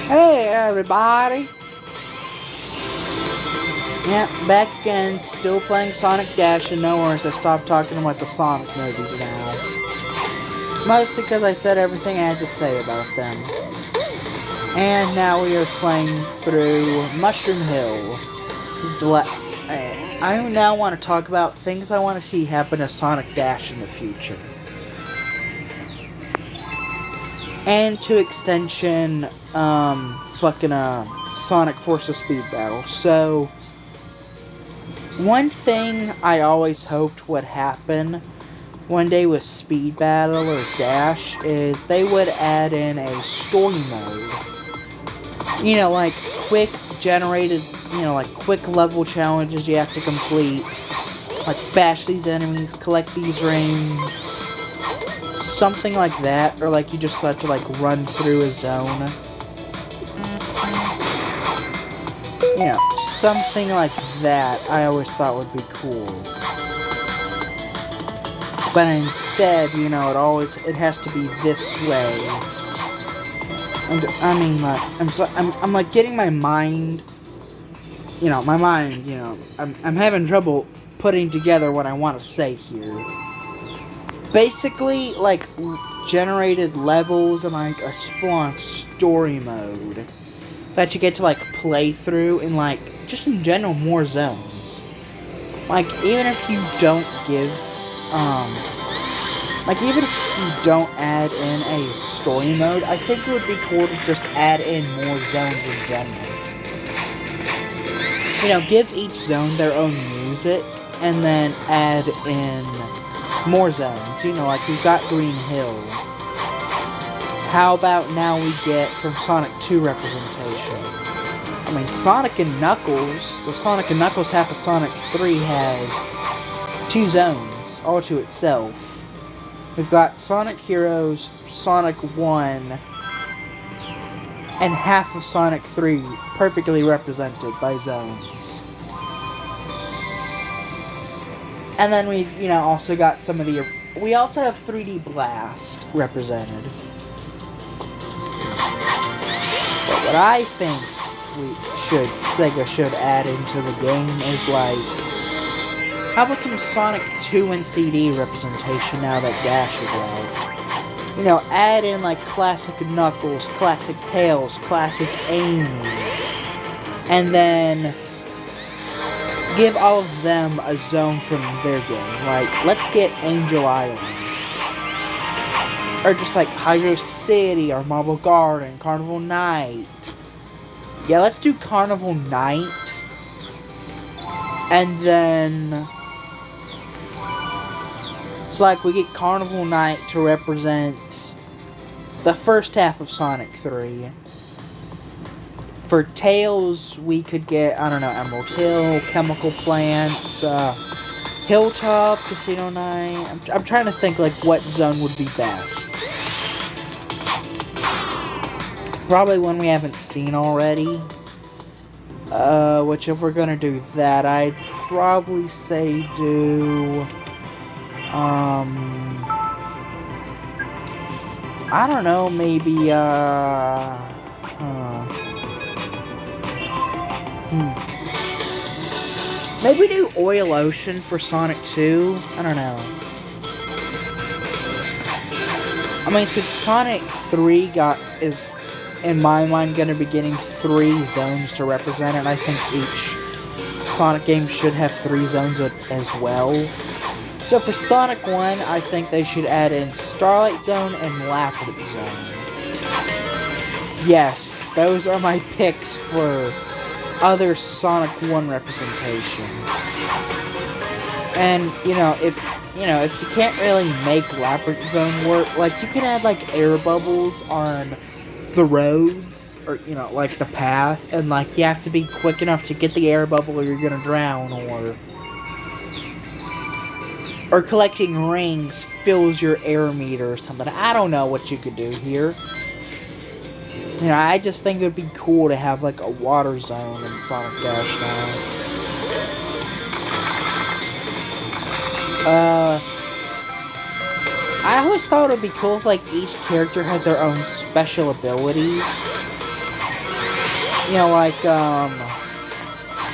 Hey everybody! Yeah, back again, still playing Sonic Dash, and no worries, I stopped talking about the Sonic movies now. Mostly because I said everything I had to say about them. And now we are playing through Mushroom Hill. This is I now want to talk about things I want to see happen to Sonic Dash in the future. And to extension, Sonic Forces Speed Battle. So, one thing I always hoped would happen one day with Speed Battle or Dash is they would add in a story mode. You know, like quick generated, quick level challenges you have to complete. Like bash these enemies, collect these rings. Something like that, or like you just have to run through a zone. You know, something like that I always thought would be cool. But instead, it has to be this way. And I mean, I'm like getting my mind, I'm having trouble putting together what I want to say here. Basically, generated levels and a full-on story mode that you get to play through in just in general more zones. Even if you don't give even if you don't add in a story mode, I think it would be cool to just add in more zones in general. Give each zone their own music and then add in more zones. We've got Green Hill. How about now we get some Sonic 2 representation? I mean, Sonic and Knuckles, the Sonic and Knuckles half of Sonic 3 has 2 zones, all to itself. We've got Sonic Heroes, Sonic 1, and half of Sonic 3 perfectly represented by zones. And then we've, also got some of the... We also have 3D Blast represented. But what I think Sega should add into the game is, how about some Sonic 2 and CD representation now that Dash is out? Add in, classic Knuckles, classic Tails, classic Amy. And then give all of them a zone from their game. Let's get Angel Island. Or just Hyrule City, or Marble Garden, Carnival Night. Yeah, let's do Carnival Night. And then... So, we get Carnival Night to represent the first half of Sonic 3. For Tails, we could get, I don't know, Emerald Hill, Chemical Plants, Hilltop, Casino Night. I'm trying to think, what zone would be best. Probably one we haven't seen already. Which, if we're gonna do that, I'd probably say do... I don't know, maybe, Maybe do Oil Ocean for Sonic 2? I don't know. I mean, since Sonic 3 is, in my mind, gonna be getting 3 zones to represent it, I think each Sonic game should have 3 zones as well. So for Sonic 1, I think they should add in Starlight Zone and Labyrinth Zone. Yes, those are my picks for other Sonic 1 representation. And, if you can't really make Labyrinth Zone work, you can add, air bubbles on the roads, or, the path, and, you have to be quick enough to get the air bubble or you're gonna drown, or collecting rings fills your air meter or something. I don't know what you could do here. I just think it would be cool to have, a water zone in Sonic Dash now. I always thought it would be cool if, each character had their own special ability. You know, like,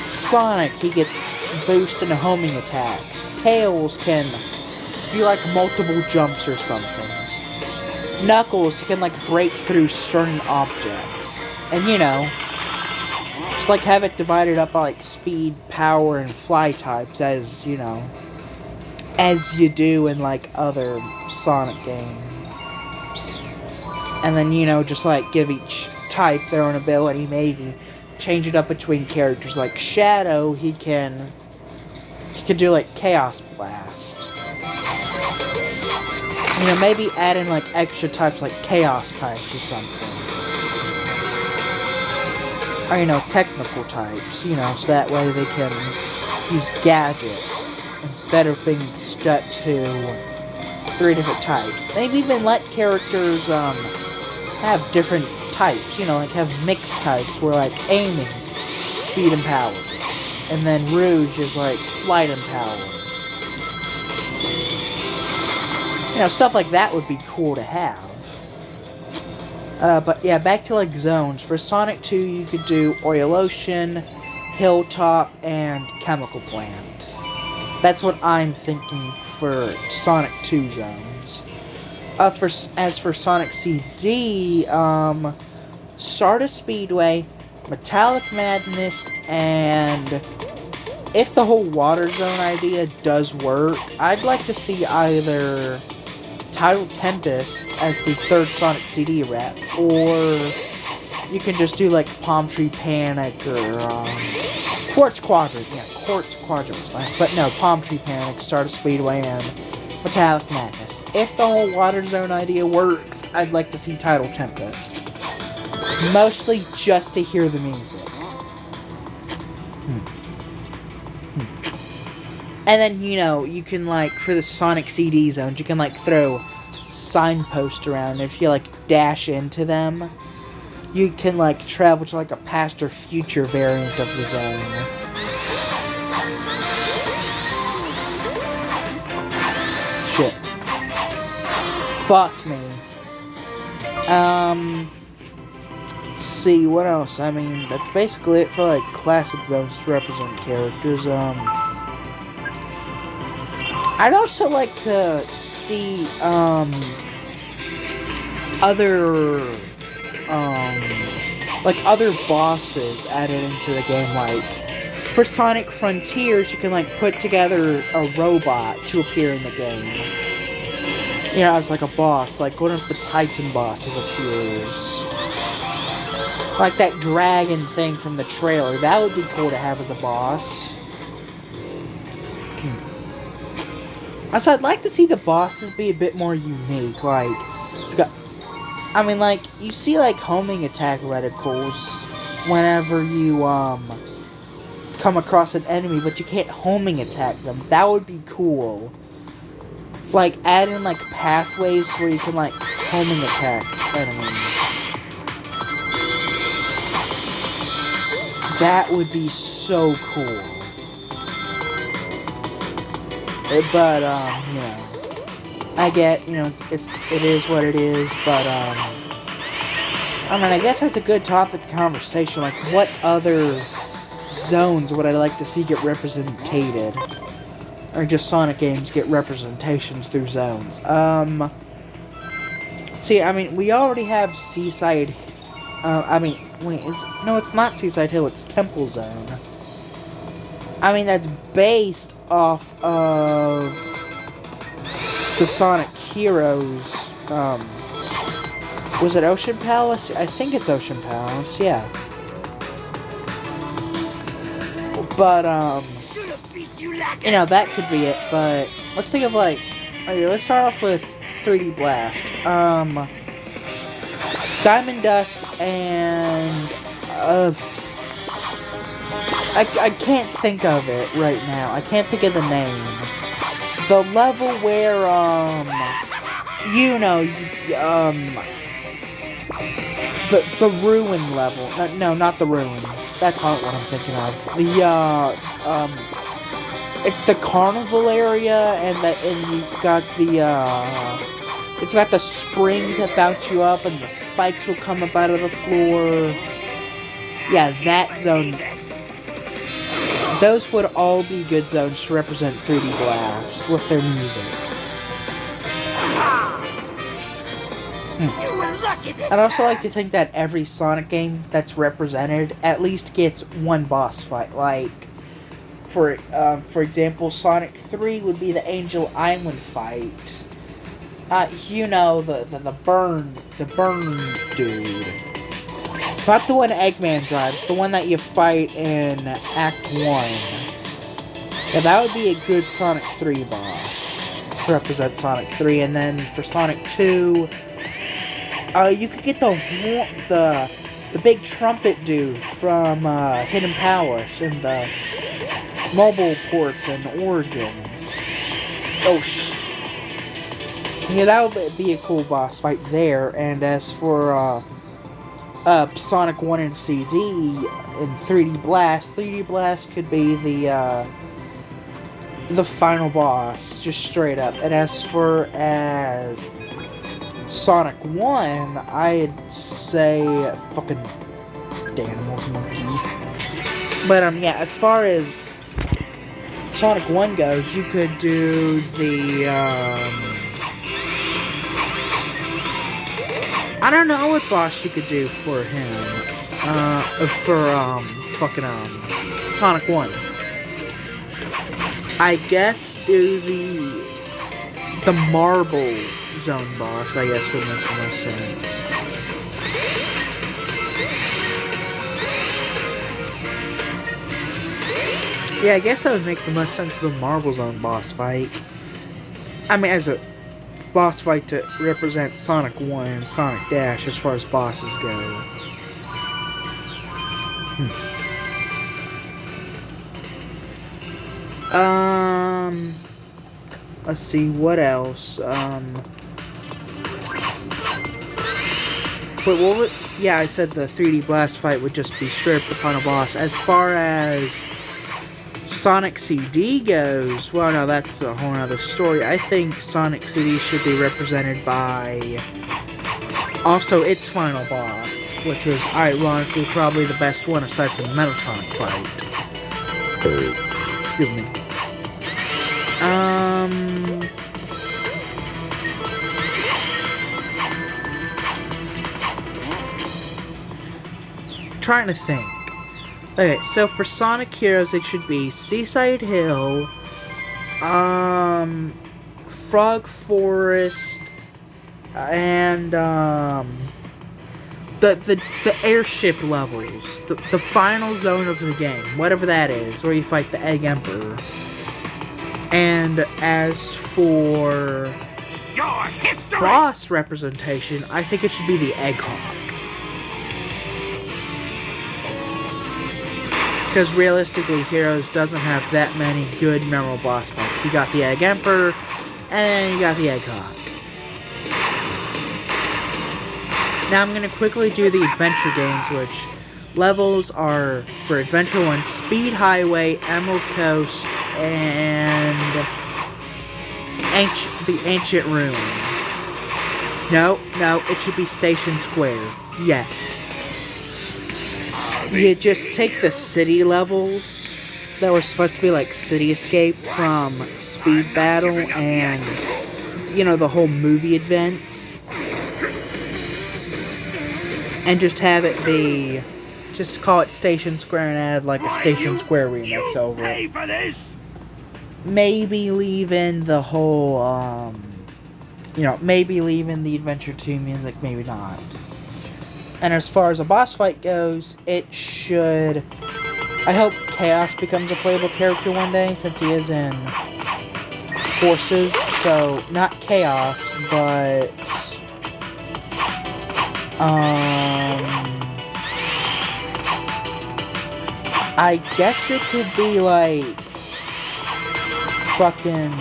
Sonic, he gets boosted and homing attacks. Tails can do, like, multiple jumps or something. Knuckles, he can, like, break through certain objects. And, you know, just, like, have it divided up by, like, speed, power, and fly types, as, you know, as you do in, like, other Sonic games. And then, you know, just, like, give each type their own ability, maybe change it up between characters. Like Shadow, he can do, like, Chaos Blast. You know, maybe add in, like, extra types, like Chaos types or something. Or, you know, technical types, you know, so that way they can use gadgets instead of being stuck to 3 different types. Maybe even let characters, have different types, you know, like have mixed types where, like, aiming, speed and power. And then Rouge is, like, flight and power. You know, stuff like that would be cool to have. But yeah, back to, like, zones. For Sonic 2, you could do Oil Ocean, Hilltop, and Chemical Plant. That's what I'm thinking for Sonic 2 zones. As for Sonic CD, Stardust Speedway, Metallic Madness, and if the whole water zone idea does work, I'd like to see either Tidal Tempest as the 3rd Sonic CD rep, or you can just do, like, Palm Tree Panic, or, Quartz Quadrant. Yeah, Quartz Quadrant was nice. But no, Palm Tree Panic, Stardust Speedway, and Metallic Madness. If the whole water zone idea works, I'd like to see Tidal Tempest. Mostly just to hear the music. And then, you know, you can, like, for the Sonic CD zones, you can, like, throw signposts around. If you, like, dash into them, you can, like, travel to, like, a past or future variant of the zone. Shit. Fuck me. Let's see, what else? I mean, that's basically it for, like, classic zones to represent characters. I'd also like to see, other bosses added into the game. Like, for Sonic Frontiers, you can, like, put together a robot to appear in the game. You know, as, like, a boss. Like, what if the Titan bosses appears? Like that dragon thing from the trailer. That would be cool to have as a boss. Also, I'd like to see the bosses be a bit more unique. Like, you see, like, homing attack reticles whenever you, come across an enemy, but you can't homing attack them. That would be cool. Like, add in, like, pathways where you can, like, homing attack enemies. That would be so cool. But, you know, I get, you know, it is what it is, but, I mean, I guess that's a good topic of conversation. Like, what other zones would I like to see get represented? Or just Sonic games get representations through zones? See, I mean, we already have Seaside. No, it's not Seaside Hill, it's Temple Zone. I mean, that's based off of the Sonic Heroes, was it Ocean Palace? I think it's Ocean Palace, yeah. But, you know, that could be it, but let's think of, like, okay, let's start off with 3D Blast. Diamond Dust and, I can't think of it right now. I can't think of the name. The level where, you know, the ruin level. No, not the ruins. That's not what I'm thinking of. It's the carnival area, and you've got it's got the springs that bounce you up, and the spikes will come up out of the floor. Yeah, that zone. Those would all be good zones to represent 3D Blast with their music. I'd also like to think that every Sonic game that's represented at least gets one boss fight. Like, for example, Sonic 3 would be the Angel Island fight. You know, the burn dude. Not the one Eggman drives, the one that you fight in Act 1. Yeah, that would be a good Sonic 3 boss to represent Sonic 3. And then for Sonic 2, you could get the big trumpet dude from Hidden Palace in the mobile ports and Origins. Oh, yeah, that would be a cool boss fight there. And as for Sonic 1 and CD in 3D Blast could be the final boss, just straight up. And as Sonic 1, I'd say fucking Danimals Monkey. But yeah, as far as Sonic 1 goes, you could do the I don't know what boss you could do for him. Sonic 1. I guess do the Marble Zone boss, I guess, would make the most sense. Yeah, I guess that would make the most sense as a Marble Zone boss fight. I mean, as a boss fight to represent Sonic 1 and Sonic Dash as far as bosses go. Let's see, what else? Wait, what would... Yeah, I said the 3D Blast fight would just be straight up the final boss. As far as Sonic CD goes, well, no, that's a whole other story. I think Sonic CD should be represented by also its final boss, which was ironically probably the best one aside from the Metal Sonic fight. Excuse me. Trying to think. Okay, so for Sonic Heroes, it should be Seaside Hill, Frog Forest, and the airship levels, the final zone of the game, whatever that is, where you fight the Egg Emperor. And as for boss representation, I think it should be the Egg Hawk. Because realistically, Heroes doesn't have that many good, memorable boss fights. You got the Egg Emperor, and you got the Egg Hawk. Now I'm going to quickly do the adventure games, which levels are, for Adventure 1, Speed Highway, Emerald Coast, and the Ancient Ruins. No, it should be Station Square. Yes. You just take the city levels that were supposed to be like City Escape from Speed Battle and, you know, the whole movie events, and just have it be, just call it Station Square and add like a Station Square remix over it. Maybe leave in the whole, maybe leave in the Adventure 2 music, maybe not. And as far as a boss fight goes, it should... I hope Chaos becomes a playable character one day, since he is in Forces. So, not Chaos, but... I guess it could be, like... fucking...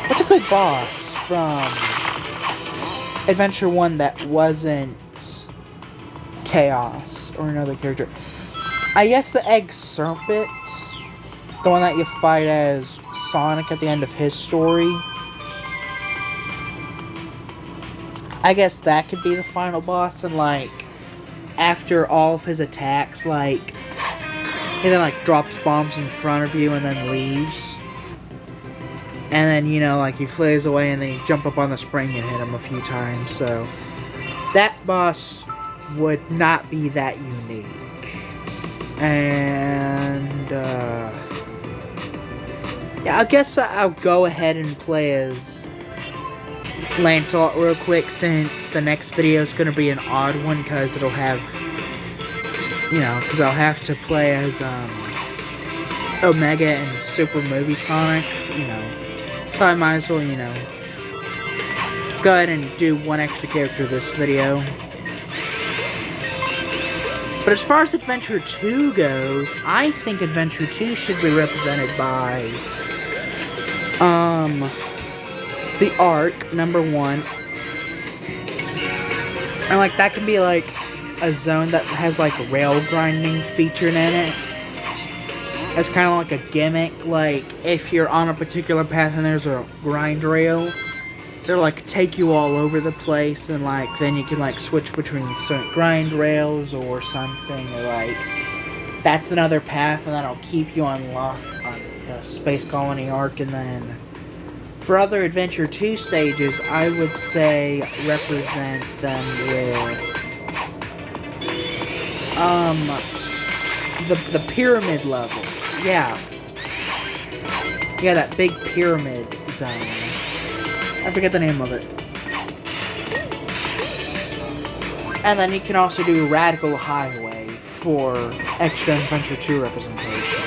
What's a good boss from Adventure 1 that wasn't Chaos or another character? I guess the Egg Serpent, the one that you fight as Sonic at the end of his story. I guess that could be the final boss, and like after all of his attacks, like he then like drops bombs in front of you and then leaves. And then, you know, like he flies away and then you jump up on the spring and hit him a few times. So that boss would not be that unique. And yeah, I guess I'll go ahead and play as Lancelot real quick, since the next video is going to be an odd one, because it'll have, you know, because I'll have to play as Omega and Super Movie Sonic, you know. So I might as well, you know, go ahead and do one extra character this video. But as far as Adventure 2 goes, I think Adventure 2 should be represented by, the Ark, number 1. And, like, that can be, like, a zone that has, like, a rail grinding feature in it. It's kind of like a gimmick, like, if you're on a particular path and there's a grind rail, they'll, like, take you all over the place, and, like, then you can, like, switch between certain grind rails or something, or, like, that's another path, and that'll keep you on the Space Colony Ark. And then for other Adventure 2 stages, I would say represent them with, the pyramid level. Yeah. Yeah, that big pyramid zone. I forget the name of it. And then you can also do Radical Highway for extra Adventure 2 representation.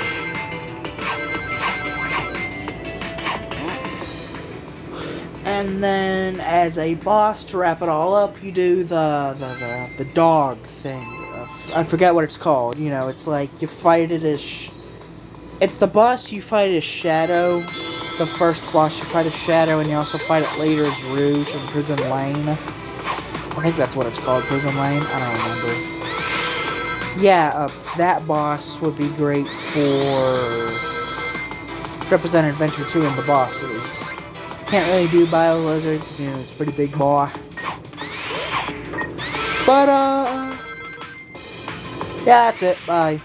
And then, as a boss, to wrap it all up, you do the dog thing. I forget what it's called. You know, it's like you fight it as... It's the boss you fight as Shadow. The first boss you fight as Shadow, and you also fight it later as Rouge in Prison Lane. I think that's what it's called, Prison Lane. I don't remember. Yeah, that boss would be great for representing Adventure 2 and the bosses. Can't really do Bio-Lizard, because, you know, it's a pretty big boy. But, yeah, that's it. Bye.